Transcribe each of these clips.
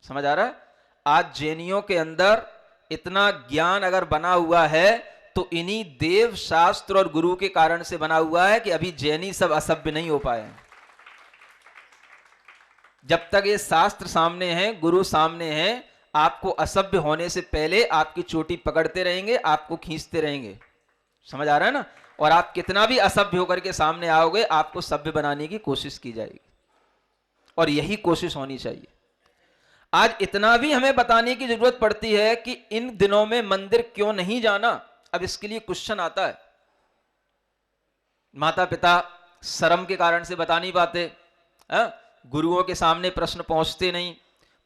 समझ आ रहा है? आज जैनियों के अंदर इतना ज्ञान अगर बना हुआ है तो इन्हीं देव शास्त्र और गुरु के कारण से बना हुआ है कि अभी जैनी सब असभ्य नहीं हो पाए। जब तक ये शास्त्र सामने हैं, गुरु सामने हैं, आपको असभ्य होने से पहले आपकी चोटी पकड़ते रहेंगे, आपको खींचते रहेंगे। समझ आ रहा है ना? और आप कितना भी असभ्य होकर के सामने आओगे, आपको सभ्य बनाने की कोशिश की जाएगी, और यही कोशिश होनी चाहिए। आज इतना भी हमें बताने की जरूरत पड़ती है कि इन दिनों में मंदिर क्यों नहीं जाना। अब इसके लिए क्वेश्चन आता है, माता पिता शर्म के कारण से बता नहीं पाते, गुरुओं के सामने प्रश्न पहुंचते नहीं,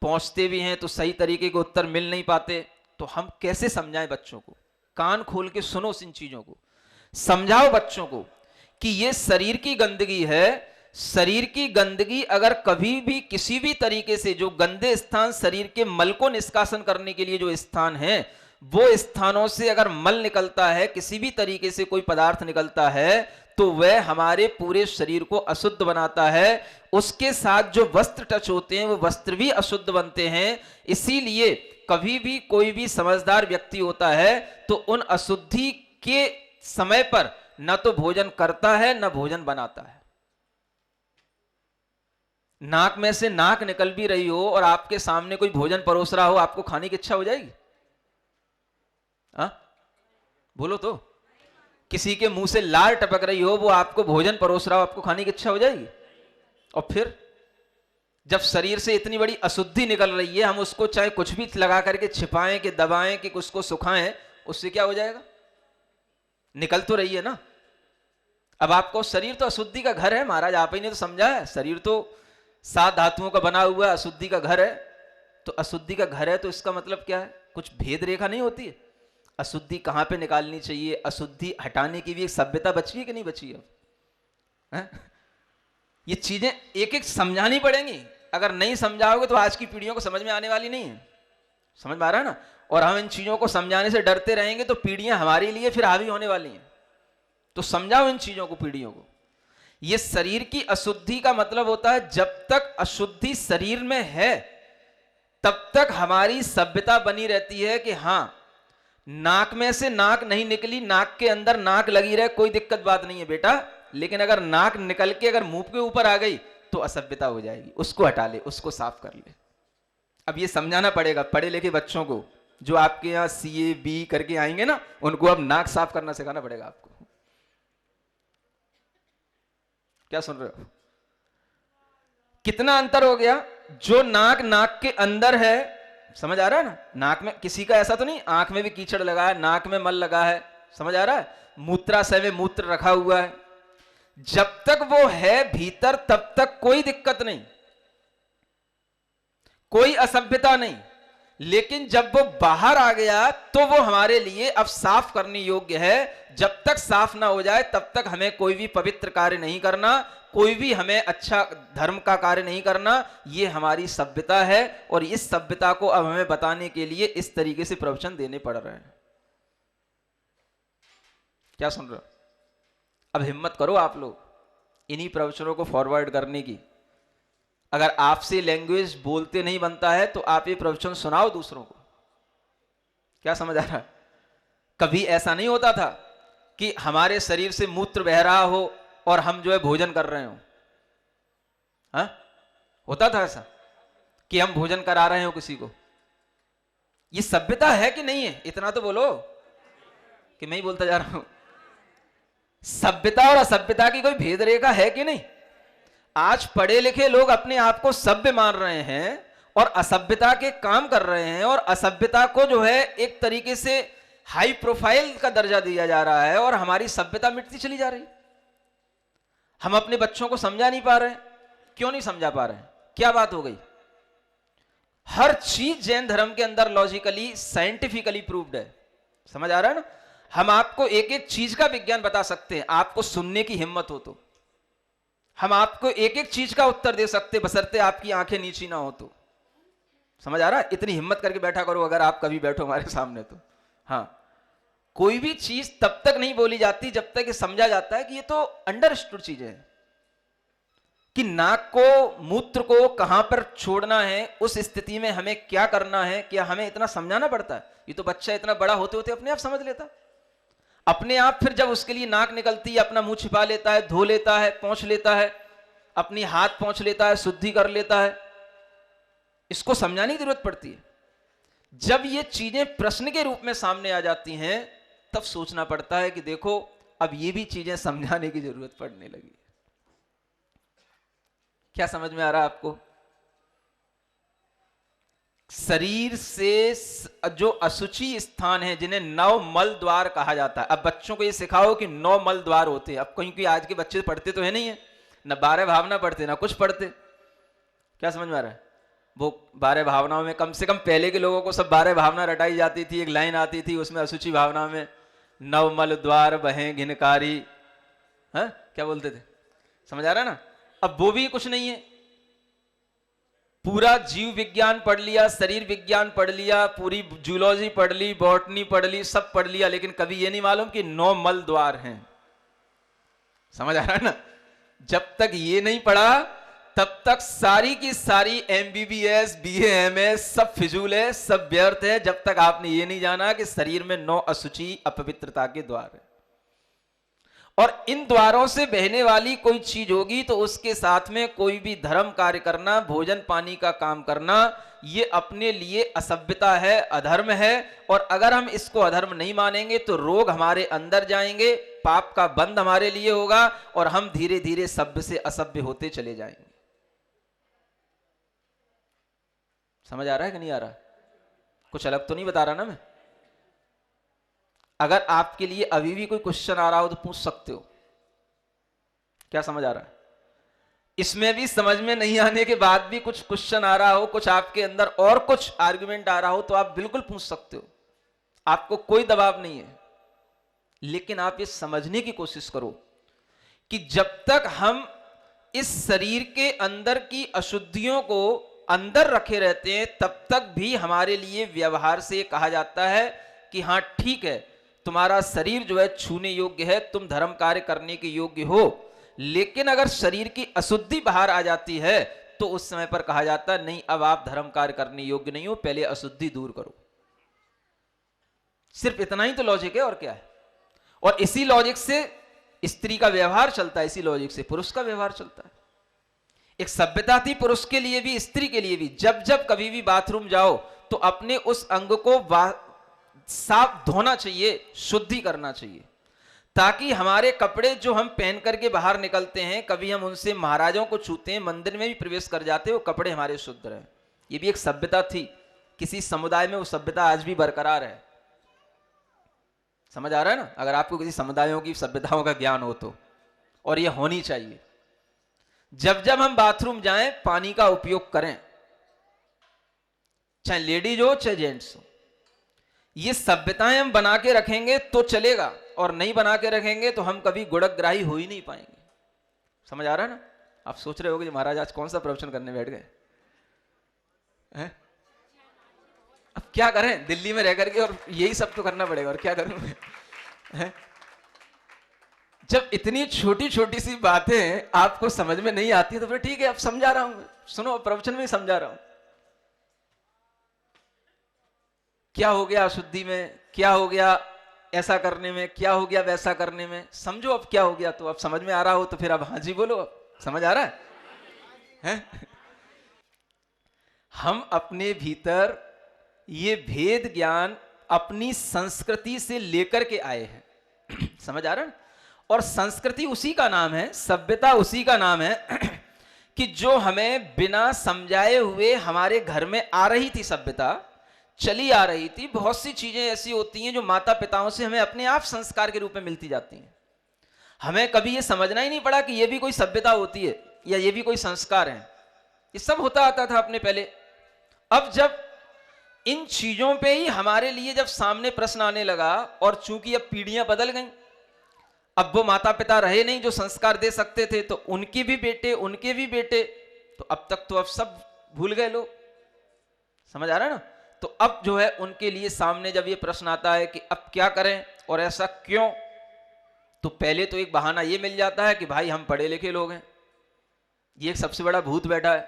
पहुंचते भी हैं तो सही तरीके के उत्तर मिल नहीं पाते। तो हम कैसे समझाएं बच्चों को? कान खोल के सुनो, इन चीजों को समझाओ बच्चों को कि ये शरीर की गंदगी है। शरीर की गंदगी अगर कभी भी किसी भी तरीके से, जो गंदे स्थान शरीर के मल को निष्कासन करने के लिए जो स्थान है, वो स्थानों से अगर मल निकलता है, किसी भी तरीके से कोई पदार्थ निकलता है, तो वह हमारे पूरे शरीर को अशुद्ध बनाता है। उसके साथ जो वस्त्र टच होते हैं वो वस्त्र भी अशुद्ध बनते हैं। इसीलिए कभी भी कोई भी समझदार व्यक्ति होता है तो उन अशुद्धि के समय पर न तो भोजन करता है न भोजन बनाता है। नाक में से नाक निकल भी रही हो और आपके सामने कोई भोजन परोस रहा हो, आपको खाने की इच्छा हो जाएगी? बोलो तो। किसी के मुंह से लार टपक रही हो, वो आपको भोजन परोस रहा हो, आपको खाने की इच्छा हो जाएगी? और फिर जब शरीर से इतनी बड़ी अशुद्धि निकल रही है, हम उसको चाहे कुछ भी लगा करके छिपाएं कि दबाएं कि उसको सुखाएं, उससे क्या हो जाएगा? निकल तो रही है ना। अब आपको शरीर तो अशुद्धि का घर है, महाराज आप ही ने तो समझा है। शरीर तो 7 धातुओं का बना हुआ है, अशुद्धि का घर है। तो अशुद्धि का घर है तो इसका मतलब क्या है? कुछ भेद रेखा नहीं होती है? अशुद्धि कहां पे निकालनी चाहिए, अशुद्धि हटाने की भी एक सभ्यता बची है कि नहीं बची है? ये चीजें एक एक समझानी पड़ेंगी। अगर नहीं समझाओगे तो आज की पीढ़ियों को समझ में आने वाली नहीं है। समझ में आ रहा है ना? और हम इन चीजों को समझाने से डरते रहेंगे तो पीढ़ियां हमारे लिए फिर हावी होने वाली हैं। तो समझाओ इन चीजों को पीढ़ियों को। ये शरीर की अशुद्धि का मतलब होता है, जब तक अशुद्धि शरीर में है तब तक हमारी सभ्यता बनी रहती है कि हां, नाक में से नाक नहीं निकली, नाक के अंदर नाक लगी रहे, कोई दिक्कत बात नहीं है बेटा। लेकिन अगर नाक निकल के अगर मुंह के ऊपर आ गई तो असभ्यता हो जाएगी। उसको हटा ले, उसको साफ कर ले। अब ये समझाना पड़ेगा पढ़े लिखे बच्चों को, जो आपके यहां CA B करके आएंगे ना, उनको अब नाक साफ करना सिखाना पड़ेगा आपको। क्या सुन रहे हो? कितना अंतर हो गया? जो नाक नाक के अंदर है, समझ आ रहा है ना? नाक में किसी का ऐसा तो नहीं, आंख में भी कीचड़ लगा है, नाक में मल लगा है, समझ आ रहा है? मूत्राशय में मूत्र रखा हुआ है। जब तक वो है भीतर तब तक कोई दिक्कत नहीं, कोई असभ्यता नहीं। लेकिन जब वो बाहर आ गया तो वो हमारे लिए अब साफ करने योग्य है। जब तक साफ ना हो जाए तब तक हमें कोई भी पवित्र कार्य नहीं करना, कोई भी हमें अच्छा धर्म का कार्य नहीं करना। ये हमारी सभ्यता है और इस सभ्यता को अब हमें बताने के लिए इस तरीके से प्रवचन देने पड़ रहे हैं। क्या सुन रहे हो? अब हिम्मत करो आप लोग इन्हीं प्रवचनों को फॉरवर्ड करने की। अगर आपसे लैंग्वेज बोलते नहीं बनता है तो आप ये प्रवचन सुनाओ दूसरों को। क्या समझ आ रहा है? कभी ऐसा नहीं होता था कि हमारे शरीर से मूत्र बह रहा हो और हम जो है भोजन कर रहे हो? होता था ऐसा कि हम भोजन करा रहे हो किसी को? ये सभ्यता है कि नहीं है? इतना तो बोलो कि मैं ही बोलता जा रहा हूं। सभ्यता और असभ्यता की कोई भेद रेखा है कि नहीं? आज पढ़े लिखे लोग अपने आप को सभ्य मान रहे हैं और असभ्यता के काम कर रहे हैं, और असभ्यता को जो है एक तरीके से हाई प्रोफाइल का दर्जा दिया जा रहा है, और हमारी सभ्यता मिटती चली जा रही। हम अपने बच्चों को समझा नहीं पा रहे हैं। क्यों नहीं समझा पा रहे हैं? क्या बात हो गई? हर चीज जैन धर्म के अंदर लॉजिकली साइंटिफिकली प्रूव्ड है। समझ आ रहा है ना? हम आपको एक एक चीज का विज्ञान बता सकते हैं, आपको सुनने की हिम्मत हो तो। हम आपको एक एक चीज का उत्तर दे सकते, बशर्ते आपकी आंखें नीची ना हो तो। समझ आ रहा है? इतनी हिम्मत करके बैठा करो अगर आप कभी बैठो हमारे सामने तो। हाँ, कोई भी चीज तब तक नहीं बोली जाती जब तक ये समझा जाता है कि ये तो अंडरस्टूड चीजें हैं। कि नाक को, मूत्र को कहां पर छोड़ना है, उस स्थिति में हमें क्या करना है, क्या हमें इतना समझाना पड़ता है? ये तो बच्चा इतना बड़ा होते होते अपने आप समझ लेता, अपने आप। फिर जब उसके लिए नाक निकलती है, अपना मुंह छिपा लेता है, धो लेता है, पोंछ लेता है, अपनी हाथ पोंछ लेता है, शुद्धि कर लेता है। इसको समझाने की जरूरत पड़ती है। जब ये चीजें प्रश्न के रूप में सामने आ जाती हैं, तब सोचना पड़ता है कि देखो, अब ये भी चीजें समझाने की जरूरत पड़ने लगी। क्या समझ में आ रहा है आपको? शरीर से जो अशुचि स्थान है, जिन्हें 9 मल द्वार कहा जाता है। अब बच्चों को ये सिखाओ कि 9 मल द्वार होते हैं। अब क्योंकि आज के बच्चे पढ़ते तो है नहीं है, ना 12 भावना पढ़ते, ना कुछ पढ़ते। क्या समझ में आ रहा है? वो 12 भावनाओं में, कम से कम पहले के लोगों को सब 12 भावना रटाई जाती थी, एक लाइन आती थी उसमें अशुचि भावना में, 9 मल द्वार बहें घिनकारी, हाँ क्या बोलते थे? समझ आ रहा है ना? अब वो भी कुछ नहीं है। पूरा जीव विज्ञान पढ़ लिया, शरीर विज्ञान पढ़ लिया, पूरी जूलॉजी पढ़ ली, बॉटनी पढ़ ली, सब पढ़ लिया, लेकिन कभी ये नहीं मालूम कि 9 मल द्वार हैं। समझ आ रहा है ना? जब तक ये नहीं पढ़ा, तब तक सारी की सारी MBBS, BA, MS सब फिजूल है, सब व्यर्थ है, जब तक आपने ये नहीं जाना कि शरीर में 9 अशुचि अपवित्रता के द्वार है। और इन द्वारों से बहने वाली कोई चीज होगी तो उसके साथ में कोई भी धर्म कार्य करना, भोजन पानी का काम करना, ये अपने लिए असभ्यता है, अधर्म है। और अगर हम इसको अधर्म नहीं मानेंगे तो रोग हमारे अंदर जाएंगे, पाप का बंध हमारे लिए होगा, और हम धीरे धीरे सभ्य से असभ्य होते चले जाएंगे। समझ आ रहा है कि नहीं आ रहा? कुछ अलग तो नहीं बता रहा ना मैं? अगर आपके लिए अभी भी कोई क्वेश्चन आ रहा हो तो पूछ सकते हो। क्या समझ आ रहा है? इसमें भी समझ में नहीं आने के बाद भी कुछ क्वेश्चन आ रहा हो, कुछ आपके अंदर और कुछ आर्गुमेंट आ रहा हो, तो आप बिल्कुल पूछ सकते हो। आपको कोई दबाव नहीं है। लेकिन आप ये समझने की कोशिश करो कि जब तक हम इस शरीर के अंदर की अशुद्धियों को अंदर रखे रहते हैं, तब तक भी हमारे लिए व्यवहार से कहा जाता है कि हाँ ठीक है, तुम्हारा शरीर जो है छूने योग्य है, तुम धर्म कार्य करने के योग्य हो। लेकिन अगर शरीर की अशुद्धि बाहर आ जाती है तो उस समय पर कहा जाता है नहीं, अब आप धर्म कार्य करने योग्य नहीं हो, पहले अशुद्धि दूर करो। सिर्फ इतना ही तो लॉजिक है, और क्या है? और इसी लॉजिक से स्त्री का व्यवहार चलता है, इसी लॉजिक से पुरुष का व्यवहार चलता है। एक सभ्यता थी पुरुष के लिए भी, स्त्री के लिए भी। जब जब कभी भी बाथरूम जाओ तो अपने उस अंग को साफ धोना चाहिए, शुद्धि करना चाहिए, ताकि हमारे कपड़े जो हम पहन करके बाहर निकलते हैं, कभी हम उनसे महाराजों को छूते हैं, मंदिर में भी प्रवेश कर जाते हैं, वो कपड़े हमारे शुद्ध रहे। ये भी एक सभ्यता थी किसी समुदाय में, वो सभ्यता आज भी बरकरार है। समझ आ रहा है ना? अगर आपको किसी समुदायों की सभ्यताओं का ज्ञान हो तो, और ये होनी चाहिए। जब जब हम बाथरूम जाएं, पानी का उपयोग करें, चाहे लेडीज हो चाहे जेंट्स हो। ये सभ्यताएं हम बना के रखेंगे तो चलेगा, और नहीं बना के रखेंगे तो हम कभी गुणग्राही हो ही नहीं पाएंगे। समझ आ रहा है ना? आप सोच रहे होगे महाराज आज कौन सा प्रवचन करने बैठ गए हैं? अब क्या करें, दिल्ली में रह करके और यही सब तो करना पड़ेगा, और क्या करूं? जब इतनी छोटी छोटी सी बातें आपको समझ में नहीं आती तो फिर ठीक है, अब समझा रहा हूं, सुनो, प्रवचन में समझा रहा हूं। क्या हो गया अशुद्धि में, क्या हो गया ऐसा करने में, क्या हो गया वैसा करने में, समझो अब क्या हो गया। तो अब समझ में आ रहा हो तो फिर अब हाँ जी बोलो, अब समझ आ रहा है? हम अपने भीतर ये भेद ज्ञान अपनी संस्कृति से लेकर के आए हैं। समझ आ रहा है? और संस्कृति उसी का नाम है, सभ्यता उसी का नाम है कि जो हमें बिना समझाए हुए हमारे घर में आ रही थी, सभ्यता चली आ रही थी। बहुत सी चीजें ऐसी होती हैं जो माता पिताओं से हमें अपने आप संस्कार के रूप में मिलती जाती हैं। हमें कभी ये समझना ही नहीं पड़ा कि ये भी कोई सभ्यता होती है या ये भी कोई संस्कार है। ये सब होता आता था अपने पहले। अब जब इन चीजों पे ही हमारे लिए जब सामने प्रश्न आने लगा, और चूंकि अब पीढ़ियां बदल गईं, अब वो माता पिता रहे नहीं जो संस्कार दे सकते थे, तो उनके भी बेटे, उनके भी बेटे, तो अब तक तो अब सब भूल गए लोग। समझ आ रहा है ना? तो अब जो है उनके लिए सामने जब ये प्रश्न आता है कि अब क्या करें और ऐसा क्यों, तो पहले तो एक बहाना ये मिल जाता है कि भाई हम पढ़े लिखे लोग हैं, ये एक सबसे बड़ा भूत बैठा है।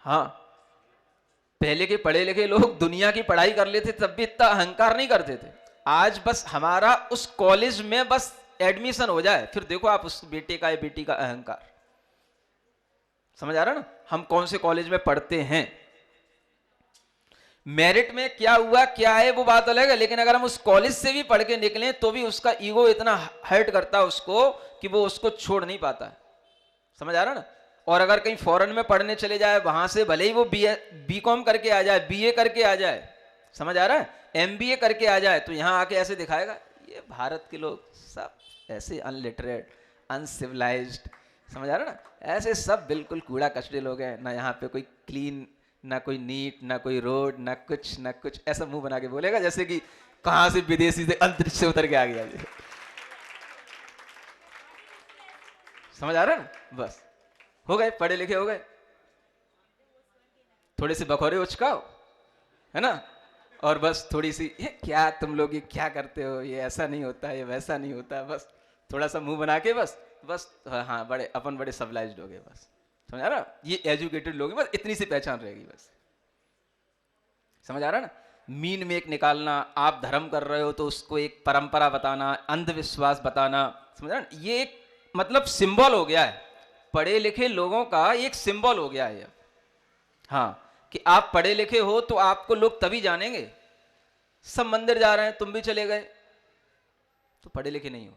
हाँ, पहले के पढ़े लिखे लोग दुनिया की पढ़ाई कर लेते तब भी इतना अहंकार नहीं करते थे। आज बस हमारा उस कॉलेज में बस एडमिशन हो जाए, फिर देखो आप उस बेटे का या बेटी का अहंकार। समझ आ रहा ना, हम कौन से कॉलेज में पढ़ते हैं, मेरिट में क्या हुआ क्या है वो बात अलग है, लेकिन अगर हम उस कॉलेज से भी पढ़ के निकले तो भी उसका ईगो इतना हर्ट करता है उसको कि वो उसको छोड़ नहीं पाता है। समझ आ रहा ना। और अगर कहीं फॉरेन में पढ़ने चले जाए, वहां से भले ही वो बीकॉम करके आ जाए, बीए करके आ जाए, समझ आ रहा है, एमबीए करके आ जाए, तो यहां आके ऐसे दिखाएगा ये भारत के लोग सब ऐसे अनलिटरेट, अनसिविलाइज्ड, समझ आ रहा ना, ऐसे सब बिल्कुल कूड़ा कचरे लोग हैं, ना यहाँ पे कोई क्लीन, ना कोई नीट, ना कोई रोड, ना कुछ, ऐसा मुंह बना के बोलेगा जैसे कि कहां से विदेशी से अंतरिक्ष से उतर के आ गया। समझ आ रहा है ना। बस हो गए, पढ़े लिखे हो गए, थोड़े से बखोरे उचकाओ, है ना, और बस थोड़ी सी ये क्या तुम लोग ये क्या करते हो, ये ऐसा नहीं होता, ये वैसा नहीं होता, बस थोड़ा सा मुंह बना के बस हाँ बड़े अपन बड़े सिविलाइज्ड हो गए, बस समझ आ रहा, ये एजुकेटेड लोग, बस इतनी सी पहचान रहेगी बस। समझ आ रहा ना। मीन में एक निकालना, आप धर्म कर रहे हो तो उसको एक परंपरा बताना, अंधविश्वास बताना, समझ रहा ना, ये एक मतलब सिंबल हो गया है, पढ़े लिखे लोगों का एक सिंबल हो गया है। हाँ, कि आप पढ़े लिखे हो तो आपको लोग तभी जानेंगे। सब मंदिर जा रहे हैं, तुम भी चले गए तो पढ़े लिखे नहीं हो।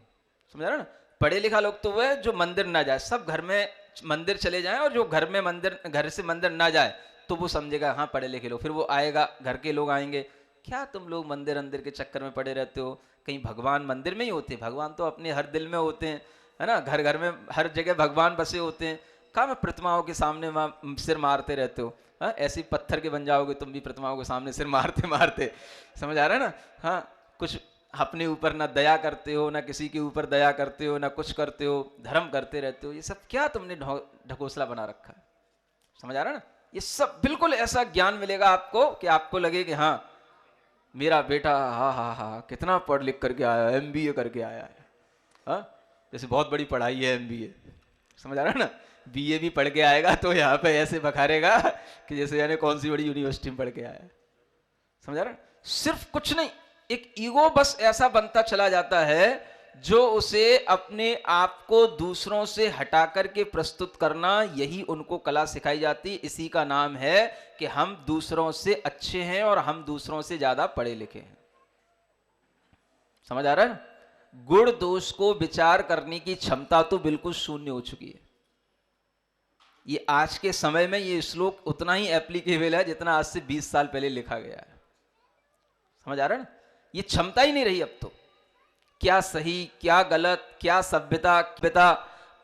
समझ रहा ना। पढ़े लिखा लोग तो वो है जो मंदिर ना जाए, सब घर में मंदिर चले जाएं, और जो घर में मंदिर, घर से मंदिर ना जाए तो वो समझेगा हाँ पढ़े लिखे लोग। फिर वो आएगा, घर के लोग आएंगे, क्या तुम लोग मंदिर अंदिर के चक्कर में पड़े रहते हो, कहीं भगवान मंदिर में ही होते हैं, भगवान तो अपने हर दिल में होते हैं, है ना, घर घर में हर जगह भगवान बसे होते हैं, कहाँ में प्रतिमाओं के सामने सिर मारते रहते हो, हाँ ऐसे पत्थर के बन जाओगे तुम भी प्रतिमाओं के सामने सिर मारते मारते। समझ आ रहा है ना। हाँ, कुछ अपने ऊपर ना दया करते हो, ना किसी के ऊपर दया करते हो, ना कुछ करते हो, धर्म करते रहते हो, ये सब क्या तुमने ढकोसला बना रखा है। समझ आ रहा है ना। ये सब बिल्कुल ऐसा ज्ञान मिलेगा आपको कि आपको लगे कि हाँ मेरा बेटा हाँ कितना पढ़ लिख करके आया, एमबीए करके आया है, हाँ जैसे बहुत बड़ी पढ़ाई है एमबीए। समझ आ रहा है ना। बीए भी पढ़ के आएगा तो यहाँ पे ऐसे बखारेगा कि जैसे यानी कौन सी बड़ी यूनिवर्सिटी में पढ़ के आया है। समझ आ रहा है। सिर्फ कुछ नहीं, एक ईगो बस ऐसा बनता चला जाता है जो उसे अपने आप को दूसरों से हटा करके प्रस्तुत करना, यही उनको कला सिखाई जाती। इसी का नाम है कि हम दूसरों से अच्छे हैं और हम दूसरों से ज्यादा पढ़े लिखे हैं। समझ आ रहा है। गुण दोष को विचार करने की क्षमता तो बिल्कुल शून्य हो चुकी है। ये आज के समय में ये श्लोक उतना ही एप्लीकेबल है जितना आज से 20 साल पहले लिखा गया है। समझ आ रहा है ना। ये क्षमता ही नहीं रही अब तो। क्या सही क्या गलत, क्या सभ्यता,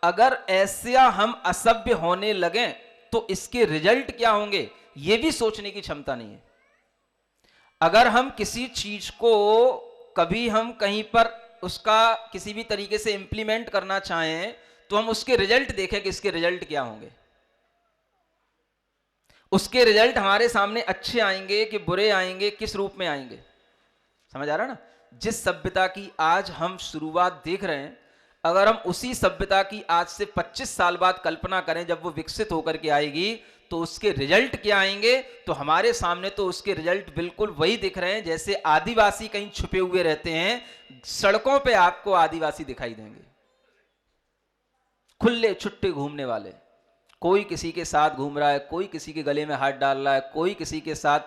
अगर ऐसा हम असभ्य होने लगे तो इसके रिजल्ट क्या होंगे ये भी सोचने की क्षमता नहीं है। अगर हम किसी चीज को कभी हम कहीं पर उसका किसी भी तरीके से इंप्लीमेंट करना चाहें तो हम उसके रिजल्ट देखें कि इसके रिजल्ट क्या होंगे। उसके रिजल्ट हमारे सामने अच्छे आएंगे कि बुरे आएंगे, किस रूप में आएंगे। समझ आ रहा है ना। जिस सभ्यता की आज हम शुरुआत देख रहे हैं, अगर हम उसी सभ्यता की आज से 25 साल बाद कल्पना करें जब वो विकसित होकर के आएगी तो उसके रिजल्ट क्या आएंगे, तो हमारे सामने तो उसके रिजल्ट बिल्कुल वही दिख रहे हैं जैसे आदिवासी कहीं छुपे हुए रहते हैं। सड़कों पे आपको आदिवासी दिखाई देंगे, खुले छुट्टे घूमने वाले, कोई किसी के साथ घूम रहा है, कोई किसी के गले में हाथ डाल रहा है, कोई किसी के साथ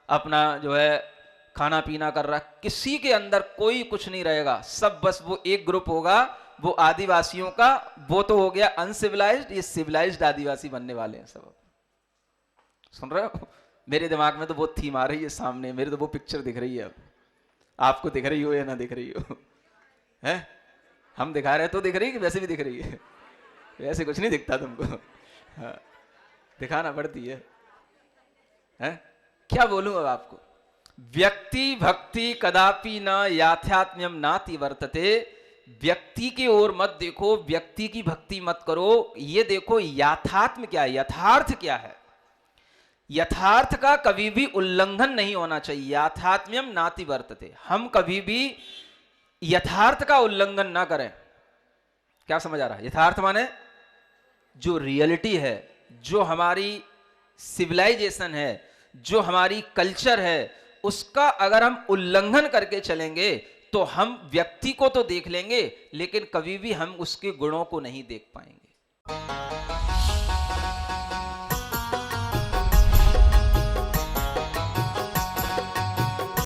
अपना जो है खाना पीना कर रहा है, किसी के अंदर कोई कुछ नहीं रहेगा। सब बस वो एक ग्रुप होगा, वो आदिवासियों का, वो तो हो गया अनसिविलाइज्ड, ये सिविलाइज्ड आदिवासी बनने वाले हैं सब। सुन रहे हो। मेरे दिमाग में तो वो थीम आ रही है सामने, मेरे तो वो पिक्चर दिख रही है। अब आपको दिख रही हो या ना दिख रही हो, है हम दिखा रहे तो दिख रही है कि वैसे भी दिख रही है। वैसे कुछ नहीं दिखता तुमको, हाँ दिखाना पड़ती है। क्या बोलूं अब आपको। व्यक्ति भक्ति कदापि न याथात्म्यम नाति वर्तते। व्यक्ति की ओर मत देखो, व्यक्ति की भक्ति मत करो, ये देखो याथात्म क्या है, यथार्थ क्या है। यथार्थ का कभी भी उल्लंघन नहीं होना चाहिए। याथात्म्यम नाति वर्तते, हम कभी भी यथार्थ का उल्लंघन ना करें। क्या समझ आ रहा है। यथार्थ माने जो रियलिटी है, जो हमारी सिविलाइजेशन है, जो हमारी कल्चर है, उसका अगर हम उल्लंघन करके चलेंगे तो हम व्यक्ति को तो देख लेंगे लेकिन कभी भी हम उसके गुणों को नहीं देख पाएंगे।